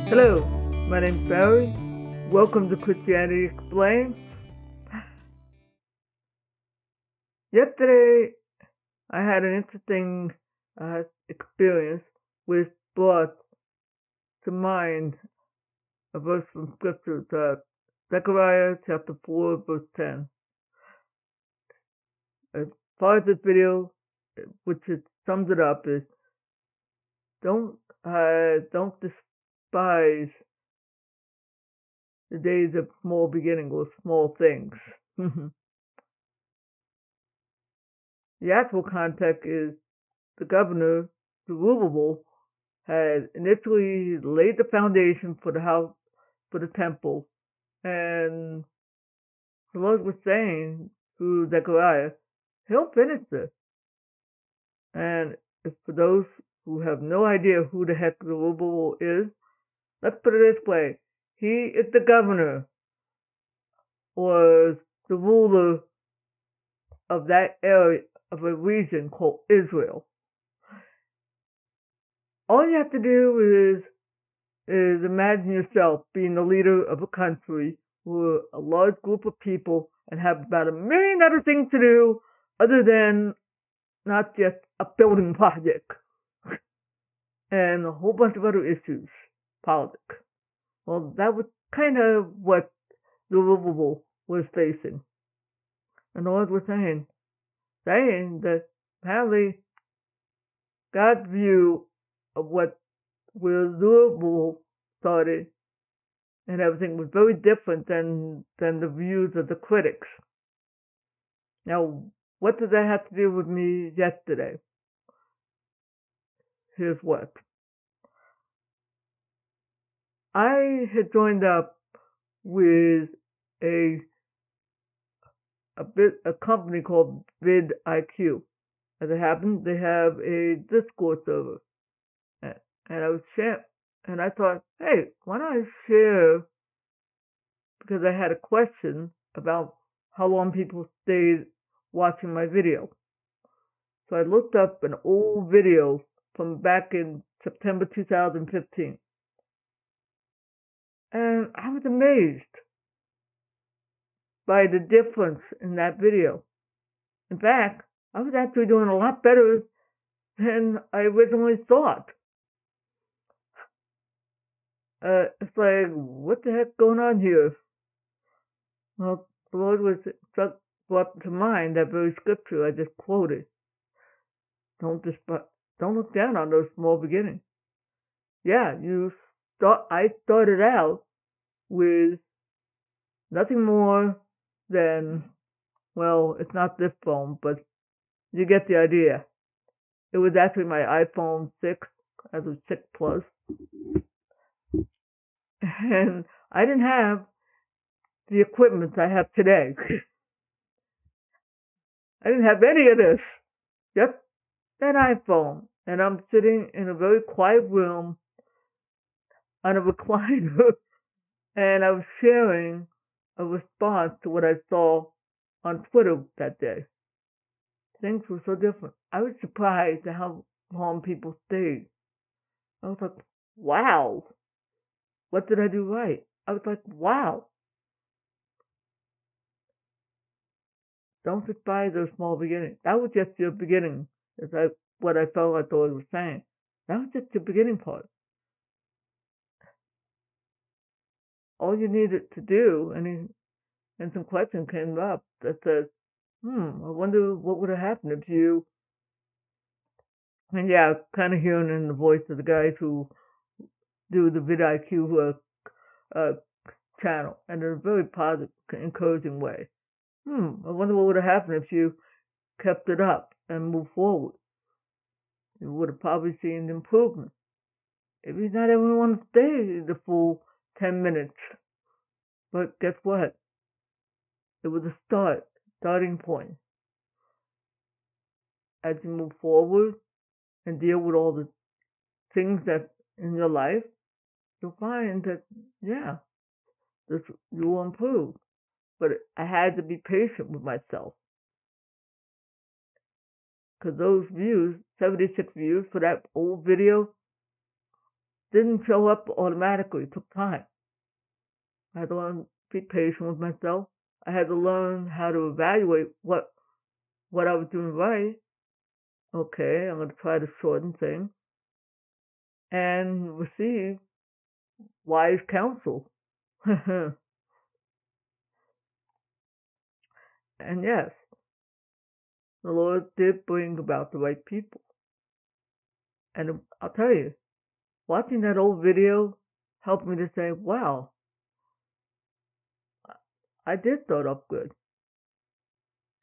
Hello, my name's Barry. Welcome to Christianity Explained. Yesterday, I had an interesting experience which brought to mind a verse from Scripture, Zechariah chapter 4, verse 10. As far as this video, which it sums it up, is don't despise the days of small beginnings or small things. The actual context is the governor, Zerubbabel, had initially laid the foundation for the house, for the temple, and the Lord was saying through Zechariah, he'll finish this. And for those who have no idea who the heck Zerubbabel is, let's put it this way. He is the governor or the ruler of that area of a region called Israel. All you have to do is imagine yourself being the leader of a country with a large group of people and have about 1 million other things to do other than not just a building project and a whole bunch of other issues, politics. Well, that was kind of what Zerubbabel was facing. And the Lord was saying that apparently God's view of where Zerubbabel started and everything was very different than the views of the critics. Now, what does that have to do with me yesterday? Here's what. I had joined up with a company called vidIQ. As it happened, they have a Discord server, and I thought, hey, why don't I share? Because I had a question about how long people stayed watching my video. So I looked up an old video from back in September 2015. And I was amazed by the difference in that video. In fact, I was actually doing a lot better than I originally thought. It's like, what the heck's going on here? Well, the Lord brought to mind that very scripture I just quoted. Don't look down on those small beginnings. Yeah, I started out with nothing more than, well, it's not this phone, but you get the idea. It was actually my iPhone 6, as a 6 Plus. And I didn't have the equipment I have today. I didn't have any of this. Just that iPhone. And I'm sitting in a very quiet room on a recliner, and I was sharing a response to what I saw on Twitter that day. Things were so different. I was surprised at how long people stayed. I was like, wow, what did I do right? I was like, wow. Don't despise those small beginnings. That was just your beginning. What I felt like the Lord was saying. That was just the beginning part. All you needed to do, and some question came up that says, I wonder what would have happened if you, and yeah, kind of hearing in the voice of the guys who do the vidIQ channel, and in a very positive, encouraging way. I wonder what would have happened if you kept it up and moved forward. You would have probably seen improvement. Maybe not everyone stayed the full 10 minutes, but guess what? It was a starting point. As you move forward and deal with all the things that in your life, you'll find that, yeah, you will improve. But I had to be patient with myself. Because those views, 76 views for that old video, didn't show up automatically. It took time. I had to learn to be patient with myself. I had to learn how to evaluate what I was doing right. Okay, I'm going to try to shorten things and receive wise counsel. And yes, the Lord did bring about the right people. And I'll tell you, watching that old video helped me to say, wow, I did start off good.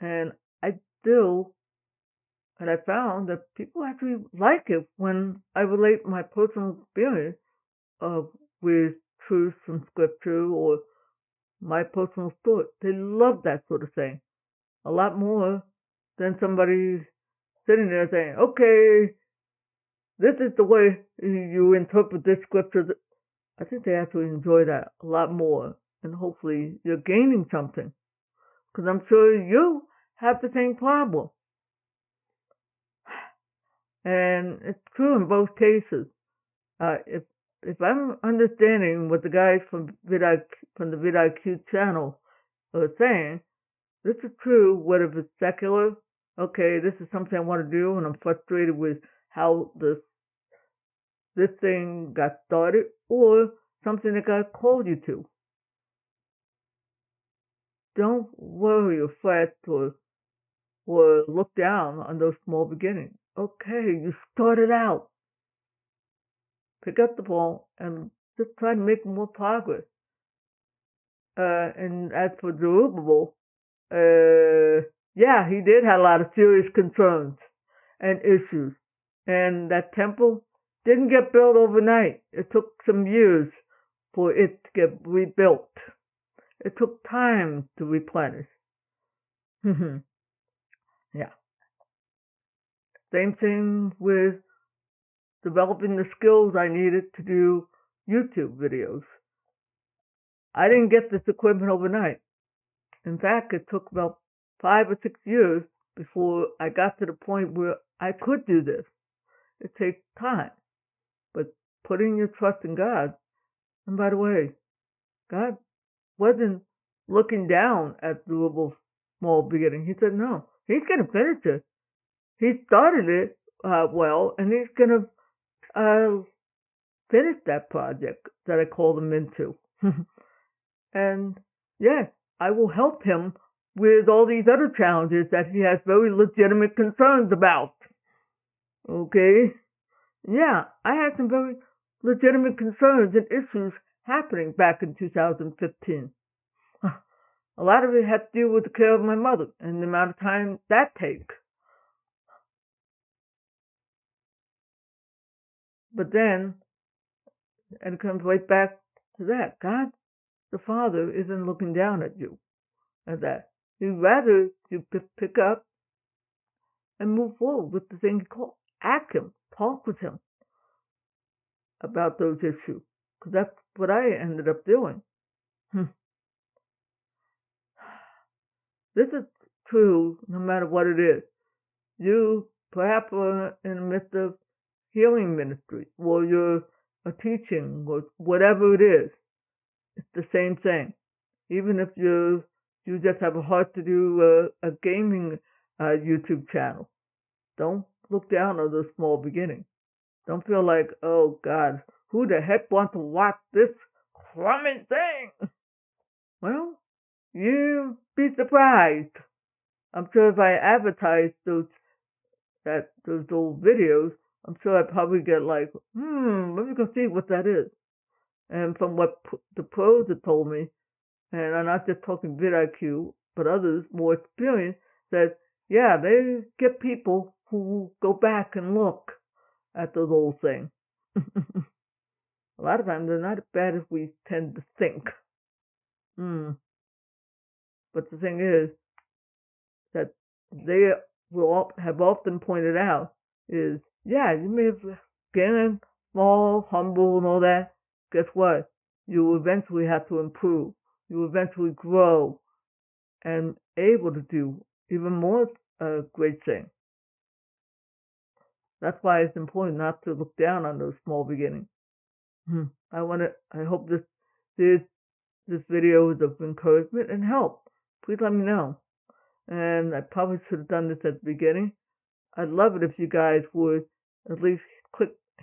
And I still, and I found that people actually like it when I relate my personal experience with truth from scripture or my personal story. They love that sort of thing a lot more than somebody sitting there saying, okay, this is the way you interpret this scripture. I think they actually enjoy that a lot more. And hopefully you're gaining something. Because I'm sure you have the same problem. And it's true in both cases. If I'm understanding what the guys from from the vidIQ channel are saying, this is true whether it's secular. Okay, this is something I want to do, and I'm frustrated with how this thing got started, or something that God called you to. Don't worry or fret or look down on those small beginnings. Okay, you started out. Pick up the ball and just try to make more progress. And as for Zerubbabel, yeah, he did have a lot of serious concerns and issues. And that temple didn't get built overnight. It took some years for it to get rebuilt. It took time to replenish. Yeah. Same thing with developing the skills I needed to do YouTube videos. I didn't get this equipment overnight. In fact, it took about 5 or 6 years before I got to the point where I could do this. It takes time. But putting your trust in God, and by the way, God wasn't looking down at the little small beginning. He said, no, he's going to finish it. He started it well, and he's going to finish that project that I called him into. And yes, I will help him with all these other challenges that he has very legitimate concerns about. Okay? Yeah, I had some very legitimate concerns and issues happening back in 2015. A lot of it had to do with the care of my mother and the amount of time that takes. But then, and it comes right back to that. God, the Father, isn't looking down at you at that. He'd rather you pick up and move forward with the thing you call. Ask him, talk with him about those issues. Because that's what I ended up doing. This is true no matter what it is. You perhaps are in the midst of healing ministry, or you're a teaching, or whatever it is. It's the same thing. Even if you just have a heart to do a gaming YouTube channel, don't look down on those small beginnings. Don't feel like, oh God, who the heck wants to watch this crummy thing? Well, you'd be surprised. I'm sure if I advertised those old videos, I'm sure I'd probably get like, let me go see what that is. And from what the pros have told me, and I'm not just talking vidIQ, but others more experienced, that yeah, they get people who go back and look at those old things. A lot of times they're not as bad as we tend to think. But the thing is that they will have often pointed out is, yeah, you may have been small, humble, and all that. Guess what? You will eventually have to improve. You will eventually grow and able to do even more great things. That's why it's important not to look down on those small beginnings. I hope this video is of encouragement and help. Please let me know. And I probably should have done this at the beginning. I'd love it if you guys would at least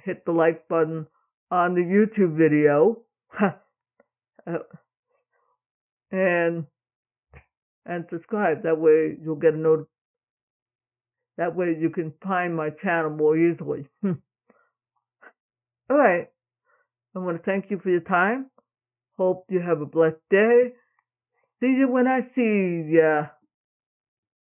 hit the like button on the YouTube video, and subscribe. That way you'll get a note. That way you can find my channel more easily. All right. I want to thank you for your time. Hope you have a blessed day. See you when I see ya.